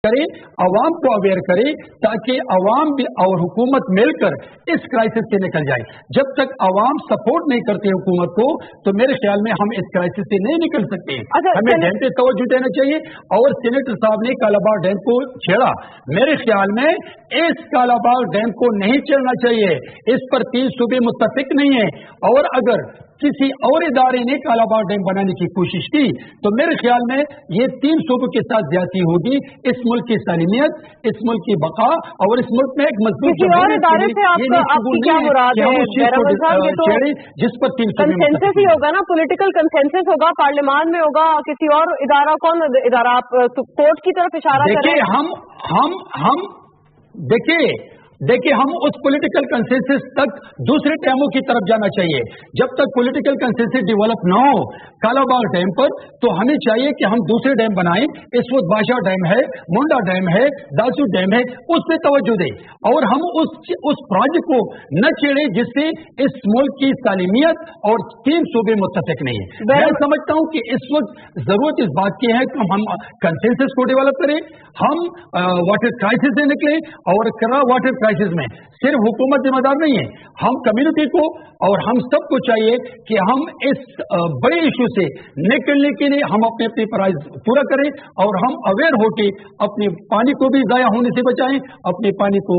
کرے, عوام کو اویئر کرے, تاکہ عوام بھی اور حکومت مل کر اس کرائسس سے نکل جائے. جب تک عوام سپورٹ نہیں کرتے حکومت کو تو میرے خیال میں ہم اس کرائسس سے نہیں نکل سکتے. ہمیں ڈیم پہ توجہ دینا چاہیے. اور سینیٹر صاحب نے کالاباغ ڈیم کو چھیڑا, میرے خیال میں اس کالاباغ ڈیم کو نہیں چھیڑنا چاہیے. اس پر 3 صوبے متفق نہیں ہیں, اور اگر کسی اور ادارے نے کالاباغ ڈیم بنانے کی کوشش کی تو میرے خیال میں یہ 3 صوبوں کے ساتھ زیادتی ہوگی. اس ملک کی سالمیت, اس ملک کی بقا اور اس ملک میں ایک مضبوط جس پر 3 کنسنسس ہی ہوگا نا, پولیٹیکل کنسنسس ہوگا, پارلیمان میں ہوگا. کسی اور ادارہ, کون ادارہ آپ کورٹ کی طرف اشارہ کر رہے ہیں؟ دیکھیے ہم اس پولیٹیکل کنسنسس تک دوسرے ڈیموں کی طرف جانا چاہیے. جب تک پولیٹیکل کنسنسس ڈیولپ نہ ہو کالاباغ ڈیم پر, تو ہمیں چاہیے کہ ہم دوسرے ڈیم بنائیں. اس وقت بادشاہ ڈیم ہے, منڈا ڈیم ہے, داسو ڈیم ہے, اس پہ توجہ دیں, اور ہم اس پروجیکٹ کو نہ چھیڑیں جس سے اس ملک کی سالمیت اور 3 صوبے متفق نہیں ہیں. میں سمجھتا ہوں کہ اس وقت ضرورت اس بات کی ہے کہ ہم کنسنسس کو ڈیولپ کریں. ہم واٹر کرائسس سے نکلیں, اور واٹر کرائسس میں صرف حکومت ذمہ دار نہیں ہے, ہم کمیونٹی کو اور ہم سب کو چاہیے کہ ہم اس بڑے ایشو سے نکلنے کے لیے ہم اپنے فرائض پورا کریں, اور ہم اویئر ہو کے اپنے پانی کو بھی ضائع ہونے سے بچائیں, اپنے پانی کو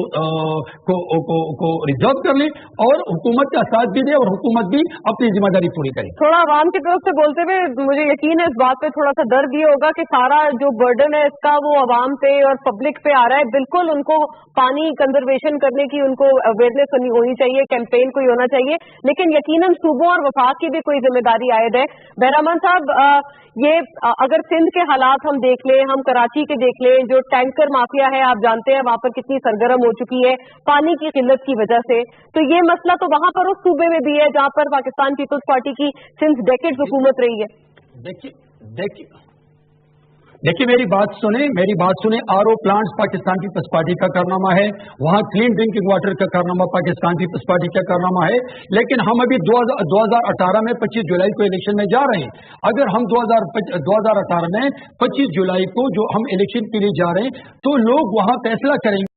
ریزرو کر لیں, اور حکومت کا ساتھ بھی دیں, اور حکومت بھی اپنی ذمہ داری پوری کرے. تھوڑا عوام کی طرف سے بولتے ہوئے مجھے یقین ہے اس بات پہ تھوڑا سا درد یہ ہوگا کہ سارا جو برڈن ہے اس کا وہ عوام پہ اور پبلک پہ آ رہا ہے. بالکل ان کو پانی کنزرویشن کرنے کی ان کو اویئرنیس ہونی چاہیے, کیمپین کوئی ہونا چاہیے, لیکن یقیناً صوبوں اور وفاق کی بھی کوئی ذمہ داری عائد ہے. بہرحمان صاحب, یہ اگر سندھ کے حالات ہم دیکھ لیں, ہم کراچی کے دیکھ لیں, جو ٹینکر مافیا ہے آپ جانتے ہیں وہاں پر کتنی سرگرم ہو چکی ہے پانی کی قلت کی وجہ سے, تو یہ مسئلہ تو وہاں پر اس صوبے میں بھی ہے جہاں پر پاکستان پیپلز پارٹی کی سنس ڈیکیڈز حکومت رہی ہے. دیکھیے میری بات سنیں. R O plants Pakistan Peoples Party کا کارنامہ ہے, وہاں کلین ڈرنکنگ واٹر کا کارنامہ پاکستان پیپلز پارٹی کا کارنامہ ہے. لیکن ہم ابھی 2018 میں 25 جولائی کو الیکشن میں جا رہے ہیں. اگر ہم 2018 میں 25 جولائی کو جو ہم الیکشن کے لیے جا رہے ہیں تو لوگ وہاں فیصلہ کریں گے